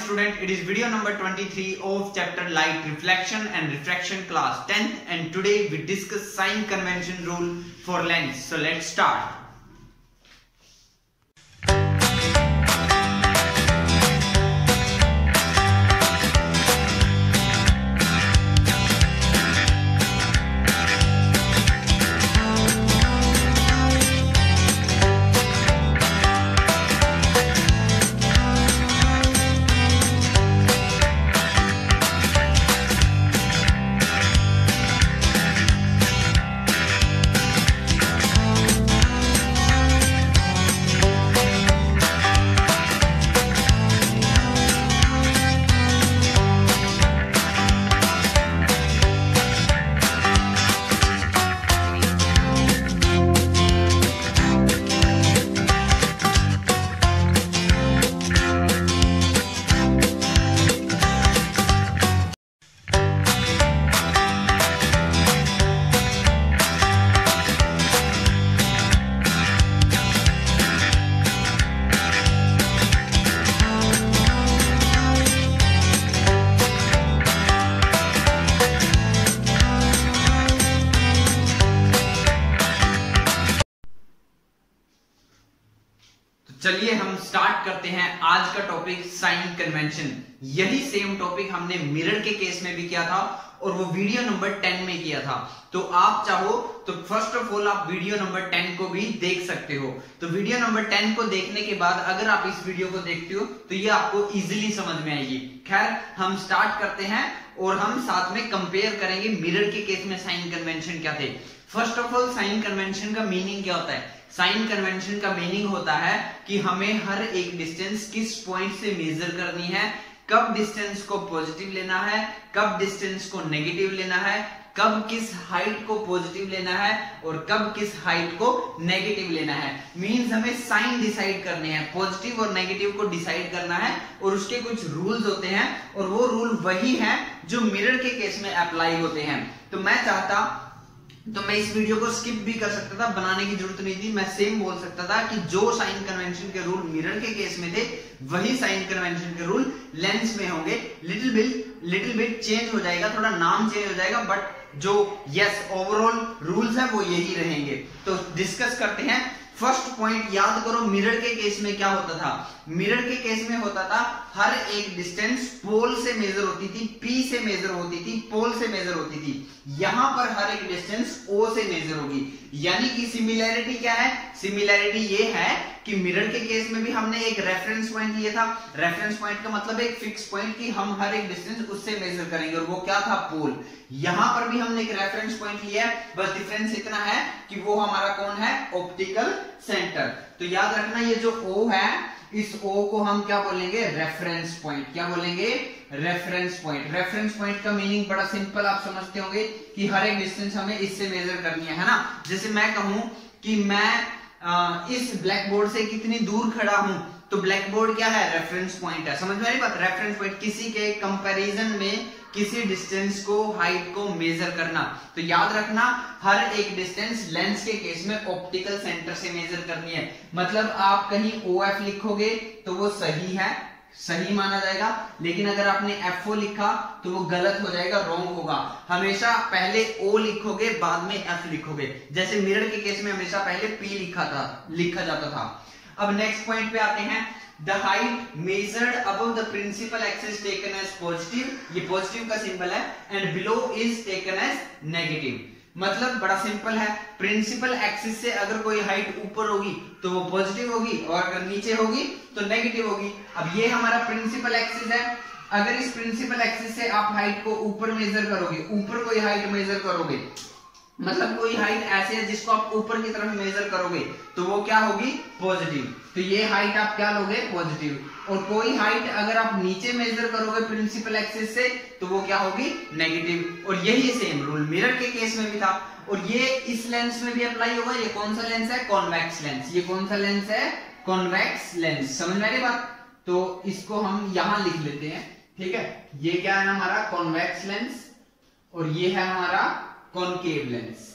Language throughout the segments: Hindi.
student, it is video number 23 of chapter Light Reflection and Refraction class 10th, and today we discuss sign convention rule for lens. So let's start. चलिए हम स्टार्ट करते हैं आज का टॉपिक साइन कन्वेंशन। यही सेम टॉपिक हमने मिरर के केस में भी किया था और वो वीडियो नंबर 10 में किया था। तो आप चाहो तो फर्स्ट ऑफ ऑल आप वीडियो नंबर 10 को भी देख सकते हो। तो वीडियो नंबर 10 को देखने के बाद अगर आप इस वीडियो को देखते हो तो ये आपको इजीली समझ में आएगी। खैर हम स्टार्ट करते हैं और हम साथ में कंपेयर करेंगे मिरर के केस में साइन कन्वेंशन क्या थे। First of all sign convention का मीनिंग क्या होता है? साइन कन्वेंशन का मीनिंग होता है कि हमें हर एक डिस्टेंस किस पॉइंट से मेजर करनी है, कब डिस्टेंस को पॉजिटिव लेना है, कब डिस्टेंस को नेगेटिव लेना है, कब किस हाइट को पॉजिटिव लेना है और कब किस हाइट को नेगेटिव लेना है। मींस हमें साइन डिसाइड करने हैं, पॉजिटिव और नेगेटिव को डिसाइड करना है और उसके कुछ रूल्स होते हैं और वो रूल वही है जो मिरर के केस में अप्लाई होते हैं। तो मैं इस वीडियो को स्किप भी कर सकता था, बनाने की जरूरत नहीं थी। मैं सेम बोल सकता था कि जो साइन कन्वेंशन के रूल मिरर के केस में थे वही साइन कन्वेंशन के रूल लेंस में होंगे। लिटिल बिट चेंज हो जाएगा, थोड़ा नाम चेंज हो जाएगा, बट जो ओवरऑल रूल्स है वो यही रहेंगे। तो डिस्कस करते हैं। फर्स्ट पॉइंट याद करो, मिरर के केस में क्या होता था? मिरर के केस में होता था हर एक डिस्टेंस पोल से मेजर होती थी, P से मेजर होती थी, पोल से मेजर होती थी। यहां पर हर एक डिस्टेंस O से मेजर होगी। यानी कि सिमिलैरिटी क्या है? सिमिलैरिटी ये है कि मिरर के केस में भी हमने एक रेफरेंस पॉइंट लिया था। रेफरेंस पॉइंट का मतलब एक फिक्स पॉइंट कि हम हर एक डिस्टेंस उससे मेजर करेंगे और वो क्या था? पोल। यहां पर भी हमने एक रेफरेंस पॉइंट लिया है, बस डिफरेंस इतना है कि वो हमारा कौन है? Optical centre. तो याद रखना ये जो O है, इस O को हम क्या बोलेंगे? Reference point. क्या बोलेंगे? Reference point. रेफरेंस पॉइंट का मीनिंग बड़ा सिंपल आप समझते होंगे कि हर एक डिस्टेंस हमें इससे मेजर करनी है ना। जैसे मैं कहूं कि मैं इस ब्लैक बोर्ड से कितनी दूर खड़ा हूं, तो ब्लैक बोर्ड क्या है? रेफरेंस पॉइंट है। समझ में आ रही बात? रेफरेंस पॉइंट किसी के कंपैरिजन में किसी डिस्टेंस को, हाइट को मेजर करना। तो याद रखना हर एक डिस्टेंस लेंस के केस में ऑप्टिकल सेंटर से मेजर करनी है। मतलब आप कहीं OF लिखोगे तो वो सही है, सही माना जाएगा, लेकिन अगर आपने FO लिखा तो वो गलत हो जाएगा, रॉन्ग होगा। हमेशा पहले O लिखोगे बाद में F लिखोगे। जैसे मिरर के केस में हमेशा पहले P लिखा जाता था। अब नेक्स्ट पॉइंट पे आते हैं। The height measured above the principal axis taken as positive, ये पॉजिटिव का सिंबल है, and below is taken as negative। मतलब बड़ा सिंपल है, प्रिंसिपल एक्सिस से अगर कोई हाइट ऊपर होगी तो वो पॉजिटिव होगी और अगर नीचे होगी तो नेगेटिव होगी। अब ये हमारा प्रिंसिपल एक्सिस है। अगर इस प्रिंसिपल एक्सिस से आप हाइट को ऊपर मेजर करोगे, ऊपर कोई हाइट मेजर करोगे, मतलब कोई हाइट ऐसे है जिसको आप ऊपर की तरफ मेजर करोगे तो वो क्या होगी? पॉजिटिव। तो ये हाइट आप क्या लोगे? पॉजिटिव। और कोई हाइट अगर आप नीचे मेजर करोगे प्रिंसिपल एक्सिस से तो वो क्या होगी? नेगेटिव। और यही सेम रूल मिरर के केस में भी था और ये इस लेंस में भी अप्लाई होगा। ये कौन सा लेंस है? Convex lens. ये कौन सा लेंस है? Convex lens. समझ में आ रही बात? तो इसको हम यहां लिख लेते हैं, ठीक है। ये क्या है हमारा? कॉन्वेक्स लेंस और ये है हमारा कॉनकेव लेंस।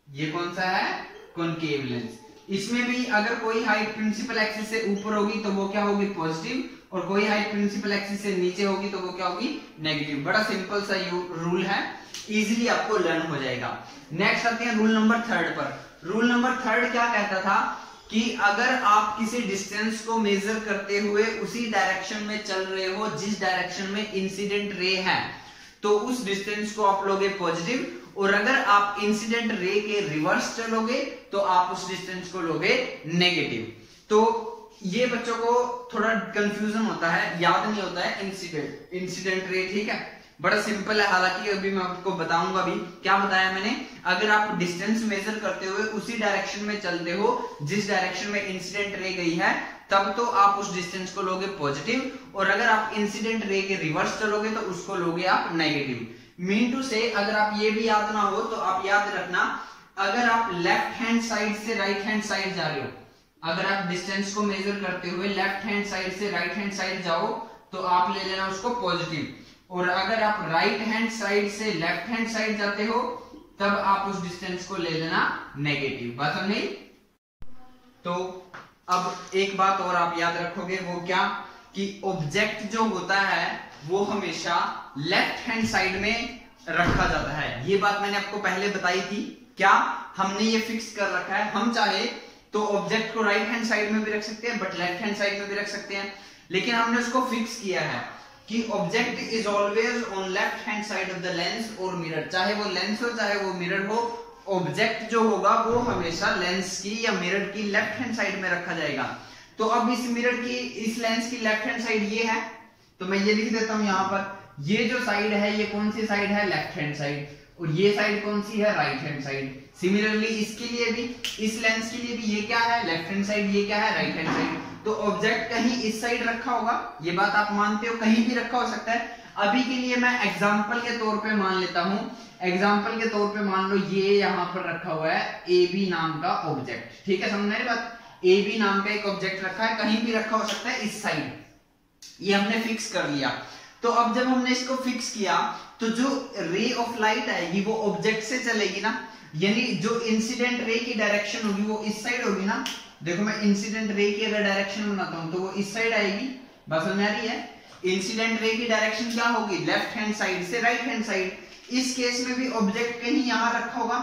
ये कौन सा है? Concave lens. इसमें भी अगर कोई हाइट प्रिंसिपल एक्सिस से ऊपर होगी तो वो क्या होगी? पॉजिटिव, और कोई हाइट प्रिंसिपल एक्सिस से नीचे होगी तो वो क्या होगी, नेगेटिव। बड़ा सिंपल सा रूल है, इजीली आपको लर्न हो जाएगा। नेक्स्ट आते हैं रूल नंबर 3 पर। रूल नंबर 3 क्या कहता था कि अगर आप किसी डिस्टेंस को मेजर करते हुए उसी डायरेक्शन में चल रहे हो जिस डायरेक्शन में इंसिडेंट रे है, तो उस डिस्टेंस को आप लोगे पॉजिटिव, और अगर आप इंसिडेंट रे के रिवर्स चलोगे तो आप उस डिस्टेंस को लोगे नेगेटिव। तो ये बच्चों को थोड़ा कंफ्यूजन होता है, याद नहीं होता है इंसिडेंट रे, ठीक है। बड़ा सिंपल है, हालांकि अभी मैं आपको बताऊंगा भी। क्या बताया मैंने, अगर आप डिस्टेंस मेजर करते हुए उसी डायरेक्शन में चलते हो जिस डायरेक्शन में इंसिडेंट रे गई है, तब तो आप उस डिस्टेंस को लोगे पॉजिटिव, और अगर आप इंसिडेंट रे के रिवर्स चलोगे तो उसको लोगे आप नेगेटिव। मीन टू से, अगर आप ये भी याद ना हो तो आप याद रखना, अगर आप लेफ्ट हैंड साइड से राइट हैंड साइड जा रहे हो, अगर आप डिस्टेंस को मेजर करते हुए लेफ्ट हैंड साइड से राइट हैंड साइड जाओ तो आप ले लेना उसको पॉजिटिव, और अगर आप राइट हैंड साइड से लेफ्ट हैंड साइड जाते हो तब आप उस डिस्टेंस को ले लेना नेगेटिव। बात समझ? तो अब एक बात और आप याद रखोगे, वो क्या, कि ऑब्जेक्ट जो होता है वो हमेशा लेफ्ट हैंड साइड में रखा जाता है। ये बात मैंने आपको पहले बताई थी। क्या हमने ये फिक्स कर रखा है, हम चाहे तो ऑब्जेक्ट को राइट हैंड साइड में भी रख सकते हैं बट लेफ्ट हैंड साइड में भी रख सकते हैं, लेकिन हमने उसको फिक्स किया है कि object is always on left hand side of the lens और मिरर। चाहे वो लेंस हो चाहे वो मिरर हो, ऑब्जेक्ट जो होगा वो हमेशा लेंस की या मिरर की लेफ्ट हैंड साइड में रखा जाएगा। तो अब इस मिरर की, इस लेंस की लेफ्ट हैंड साइड ये है, तो मैं ये लिख देता हूं यहां पर, ये जो साइड है ये कौन सी साइड है, लेफ्ट हैंड साइड, और ये साइड कौन सी है, राइट हैंड साइड। सिमिलरली इसके लिए भी, इस लेंस के लिए भी ये क्या है, लेफ्ट हैंड साइड, ये क्या है, राइट हैंड साइड। तो ऑब्जेक्ट कहीं इस साइड रखा होगा, ये बात आप मानते हो, कहीं भी रखा हो सकता है। अभी के लिए मैं एग्जांपल के तौर पे मान लेता हूं, एग्जांपल के तौर पे मान लो ये यहां पर रखा हुआ है AB नाम का ऑब्जेक्ट, ठीक है, समझ रहे बात। AB नाम का एक ऑब्जेक्ट रखा है, कहीं भी रखा हो सकता है इस साइड, ये हमने फिक्स कर लिया। तो अब जब हमने इसको फिक्स किया तो जो रे ऑफ लाइट आएगी वो ऑब्जेक्ट से चलेगी ना, यानी जो इंसिडेंट रे की डायरेक्शन होगी वो इस साइड होगी ना। देखो मैं इंसिडेंट रे की अगर डायरेक्शन बनाता हूं तो वो इस साइड आएगी, बात समझ आ रही है। इंसिडेंट रे की डायरेक्शन क्या होगी, लेफ्ट हैंड साइड से राइट हैंड साइड। इस केस में भी ऑब्जेक्ट कहीं यहां रखा होगा,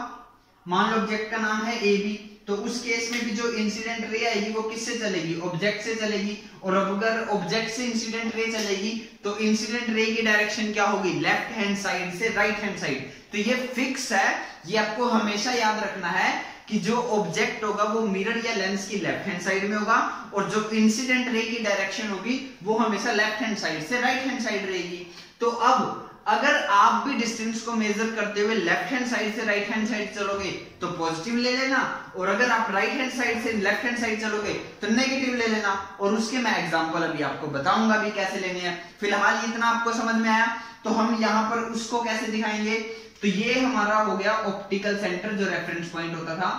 मान लो ऑब्जेक्ट का नाम है AB, तो उस केस में भी जो इंसिडेंट रे आएगी वो किससे चलेगी, ऑब्जेक्ट से चलेगी। और अगर ऑब्जेक्ट से इंसिडेंट रे चलेगी तो इंसिडेंट रे की डायरेक्शन क्या होगी, लेफ्ट हैंड साइड से राइट हैंड साइड। तो ये फिक्स है, ये आपको हमेशा याद रखना है कि जो ऑब्जेक्ट होगा वो मिरर या लेंस की लेफ्ट हैंड साइड में होगा, और जो इंसिडेंट रे की डायरेक्शन होगी वो हमेशा लेफ्ट हैंड साइड से राइट हैंड साइड रहेगी। तो अब अगर आप भी डिस्टेंस को मेजर करते हुए लेफ्ट हैंड साइड से राइट हैंड साइड चलोगे तो पॉजिटिव ले लेना, और अगर आप राइट हैंड साइड से लेफ्ट हैंड साइड चलोगे तो नेगेटिव ले लेना। और उसके मैं एग्जांपल अभी आपको बताऊंगा भी कैसे लेने हैं। फिलहाल इतना आपको समझ में आया, तो हम यहाँ पर उसको कैसे दिखाएंगे। तो ये हमारा हो गया ऑप्टिकल सेंटर जो रेफरेंस पॉइंट होता था।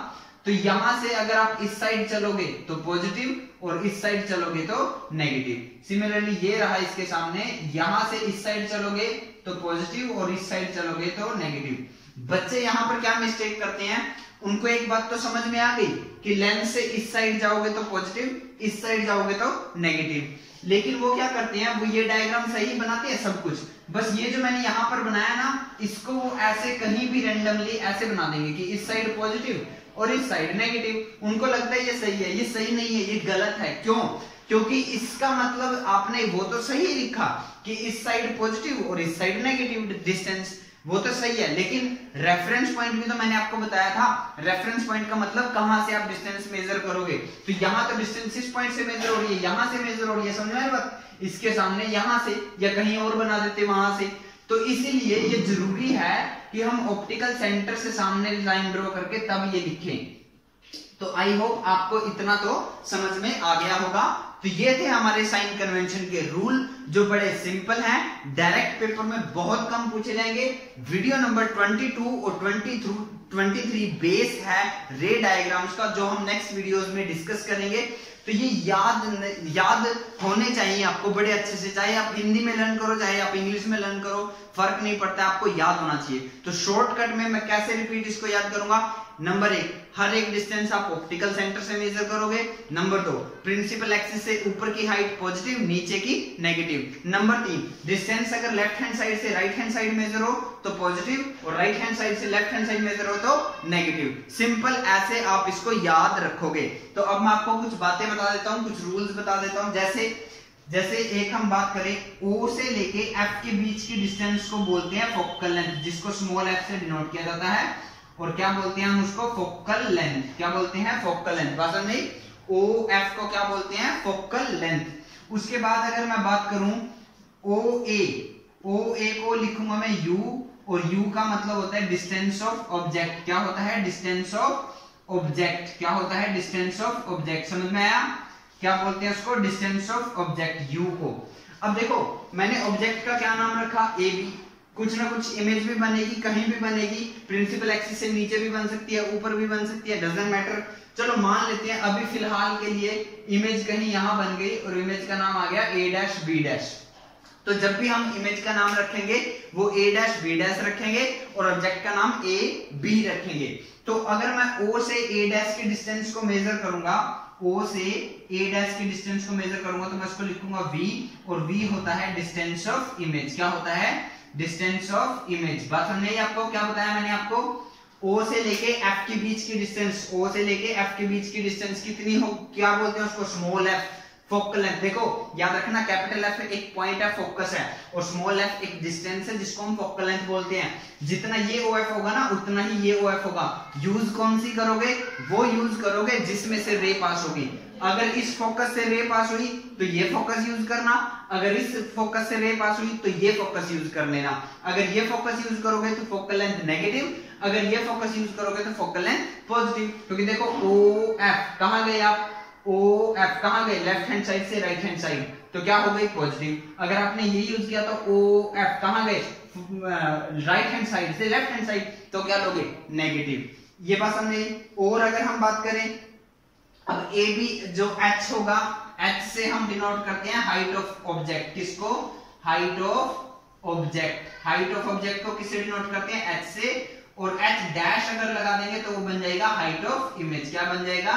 तो यहां से अगर आप इस साइड चलोगे तो पॉजिटिव और इस साइड चलोगे तो नेगेटिव। सिमिलरली ये रहा इसके सामने, यहां से इस साइड चलोगे तो पॉजिटिव और इस साइड चलोगे तो नेगेटिव। बच्चे यहां पर क्या मिस्टेक करते हैं, उनको एक बात तो समझ में आ गई कि लेंस से इस साइड जाओगे तो पॉजिटिव, इस साइड जाओगे तो नेगेटिव, लेकिन वो क्या करते हैं, वो ये डायग्राम सही बनाते हैं सब कुछ, बस ये जो मैंने यहां पर बनाया ना, इसको वो ऐसे कहीं भी रैंडमली ऐसे बना देंगे कि इस साइड पॉजिटिव और इस साइड नेगेटिव। उनको लगता है ये सही है, ये सही नहीं है, ये गलत है। क्यों? क्योंकि इसका मतलब आपने वो तो सही लिखा कि इस साइड पॉजिटिव और इस साइड नेगेटिव डिस्टेंस, वो तो सही है, लेकिन रेफरेंस पॉइंट भी तो मैंने आपको बताया था। रेफरेंस पॉइंट का मतलब कहां से आप डिस्टेंस मेजर करोगे, तो यहां तो डिस्टेंस इस पॉइंट से मेजर हो रही है, यहां से मेजर हो रही है, समझ में आई बात। इसके सामने यहां से या कहीं और बना देते वहां से। तो इसीलिए ये जरूरी है कि हम ऑप्टिकल सेंटर से सामने लाइन ड्रॉ करके तब ये लिखें। तो आई होप आपको इतना तो समझ में आ गया होगा। तो ये थे हमारे साइन कन्वेंशन के रूल जो बड़े सिंपल हैं, डायरेक्ट पेपर में बहुत कम पूछे जाएंगे। वीडियो नंबर 22 और 23 बेस है रे डायग्राम्स का, जो हम नेक्स्ट वीडियोस में डिस्कस करेंगे। तो ये याद होने चाहिए आपको बड़े अच्छे से, चाहे आप हिंदी में लर्न करो चाहे आप इंग्लिश में लर्न करो, फर्क नहीं पड़ता, आपको याद होना चाहिए। तो शॉर्टकट में मैं कैसे रिपीट इसको याद करूंगा। नंबर 1, हर एक डिस्टेंस आप ऑप्टिकल सेंटर से मेजर करोगे। नंबर 2, प्रिंसिपल एक्सिस से ऊपर की हाइट पॉजिटिव, नीचे की नेगेटिव। नंबर 3, डिस्टेंस अगर लेफ्ट हैंड साइड से राइट हैंड साइड मेजर हो तो पॉजिटिव, और राइट हैंड साइड से लेफ्ट हैंड साइड मेजर हो तो नेगेटिव। सिंपल, ऐसे आप इसको याद रखोगे। तो अब मैं आपको कुछ बातें बता देता हूं, कुछ रूल्स बता देता हूं। जैसे एक हम बात करें, O से लेके F के बीच की डिस्टेंस को बोलते हैं फोकल लेंथ, जिसको स्मॉल f से डिनोट किया जाता है। और क्या बोलते हैं हम उसको? Focal length. क्या बोलते हैं? Focal length. बात समझ नहीं? OF को क्या बोलते हैं? Focal length. उसके बाद अगर मैं बात करूं OA को लिखूंगा मैं U, और U का मतलब होता है डिस्टेंस ऑफ ऑब्जेक्ट। क्या होता है? Distance of object. क्या होता है? Distance of object. समझ में आया? क्या बोलते हैं उसको? डिस्टेंस ऑफ ऑब्जेक्ट, U को। अब देखो, मैंने ऑब्जेक्ट का क्या नाम रखा? AB। कुछ ना कुछ इमेज भी बनेगी, कहीं भी बनेगी, प्रिंसिपल एक्सिस से नीचे भी बन सकती है, ऊपर भी बन सकती है, डजंट मैटर। चलो मान लेते हैं अभी फिलहाल के लिए इमेज कहीं यहां बन गई और इमेज का नाम आ गया A-B'। तो जब भी हम इमेज का नाम रखेंगे वो A-B' रखेंगे और ऑब्जेक्ट का नाम AB रखेंगे। तो अगर मैं O से A' के डिस्टेंस को मेजर करूंगा, O से A' के डिस्टेंस को मेजर करूंगा तो मैं इसको लिखूंगा V, और V होता है डिस्टेंस ऑफ इमेज। क्या होता है? Distance of image. बात समझ नहीं? आपको क्या बताया मैंने आपको? O से लेके F के बीच की डिस्टेंस, O से लेके F के बीच की डिस्टेंस कितनी हो? क्या बोलते हैं उसको? Small f। Focal length. देखो याद रखना, कैपिटल F एक पॉइंट है, फोकस है, और स्मॉल f एक डिस्टेंस है जिसको हम फोकल लेंथ बोलते हैं। जितना ये OF होगा ना उतना ही ये OF होगा। यूज कौन सी करोगे? वो यूज करोगे जिसमें से रे पास होगी। अगर इस फोकस से रे पास हुई तो ये फोकस यूज करना, अगर इस फोकस से रे पास हुई तो ये फोकस यूज कर लेना। अगर ये फोकस यूज करोगे तो फोकल लेंथ नेगेटिव, अगर ये फोकस यूज करोगे तो फोकल लेंथ पॉजिटिव। क्योंकि देखो OF कहां गए आप? OF कहां गए? लेफ्ट हैंड साइड से राइट हैंड साइड, तो क्या हो गई? पॉजिटिव। अगर आपने ये यूज किया तो OF कहां गए? राइट हैंड साइड से लेफ्ट हैंड साइड, तो क्या लोगे? नेगेटिव। ये बात समझे? और अगर हम बात करें अब AB जो H होगा, H से हम डिनोट करते हैं हाइट ऑफ ऑब्जेक्ट। किसको? Height of object. Height of object को किससे डिनोट करते हैं? H से। और H' अगर लगा देंगे तो वो बन जाएगा हाइट ऑफ इमेज। क्या बन जाएगा?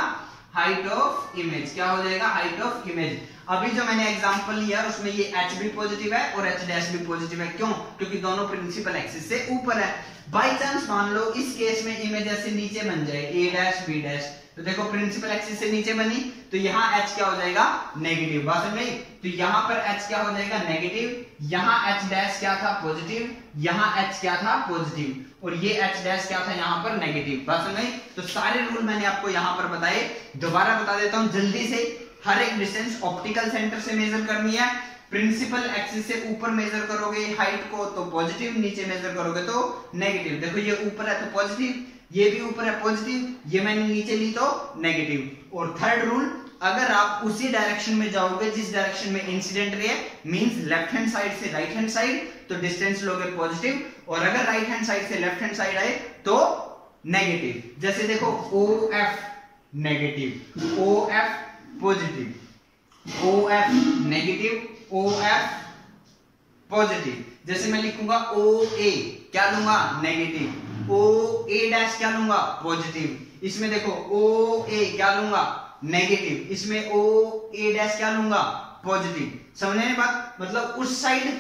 Height of image. क्या हो जाएगा? Height of image. अभी जो मैंने एग्जांपल लिया उसमें ये H भी पॉजिटिव है और H' भी पॉजिटिव है। क्यों? क्योंकि दोनों प्रिंसिपल एक्सिस से ऊपर है। बाय चांस मान लो इस केस में इमेज ऐसे नीचे बन जाए A', B', तो देखो प्रिंसिपल एक्सिस से नीचे बनी तो यहाँ H क्या हो जाएगा? नेगेटिव। बात समझ में? तो यहाँ पर H क्या हो जाएगा? नेगेटिव। यहाँ H' क्या था? पॉजिटिव। यहाँ H क्या था? पॉजिटिव। और ये H' क्या था? यहाँ पर नेगेटिव। बात समझ में? तो सारे रूल मैंने आपको यहाँ पर बताए, दोबारा बता देता हूँ जल्दी से। हर एक डिस्टेंस ऑप्टिकल सेंटर से मेजर करनी है। प्रिंसिपल एक्सिस से ऊपर मेजर करोगे हाइट को तो पॉजिटिव, नीचे मेजर करोगे तो नेगेटिव। देखो ये ऊपर है तो पॉजिटिव, ये भी ऊपर है पॉजिटिव, ये मैंने नीचे ली तो नेगेटिव। और थर्ड रूल, अगर आप उसी डायरेक्शन में जाओगे जिस डायरेक्शन में इंसिडेंट रे है, मींस लेफ्ट हैंड साइड से राइट हैंड साइड, तो डिस्टेंस लोगे पॉजिटिव, और अगर राइट हैंड साइड से लेफ्ट हैंड साइड आए तो नेगेटिव। जैसे देखो OF negative, OF positive, OF negative, OF positive. जैसे मैं लिखूंगा OA, क्या लूंगा? नेगेटिव। OA' क्या लूंगा? पॉजिटिव। इसमें देखो OA क्या लूंगा? नेगेटिव। इसमें OA' क्या लूंगा? पॉजिटिव। समझने में बात? मतलब उस साइड,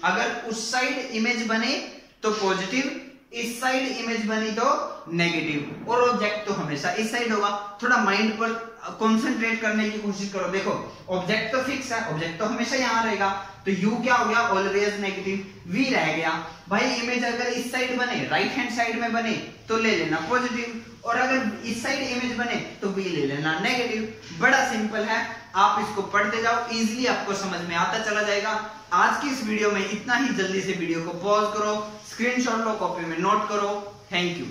अगर उस साइड इमेज बने तो पॉजिटिव, इस साइड इमेज बनी तो नेगेटिव, और ऑब्जेक्ट तो हमेशा इस साइड होगा। थोड़ा माइंड पर कंसंट्रेट करने की कोशिश करो। देखो ऑब्जेक्ट तो फिक्स है, ऑब्जेक्ट तो हमेशा यहाँ रहेगा, तो U क्या हो गया? Always negative. V रह गया। भाई इमेज अगर इस साइड बने, राइट हैंड साइड में बने तो ले लेना पॉजिटिव, और अगर इस साइड इमेज बने तो V ले लेना नेगेटिव। बड़ा सिंपल है, आप इसको पढ़ते जाओ, इजीली आपको समझ में आता चला जाएगा। आज की इस वीडियो में इतना ही। जल्दी से वीडियो को पॉज करो, स्क्रीनशॉट लो, कॉपी में नोट करो। Thank you.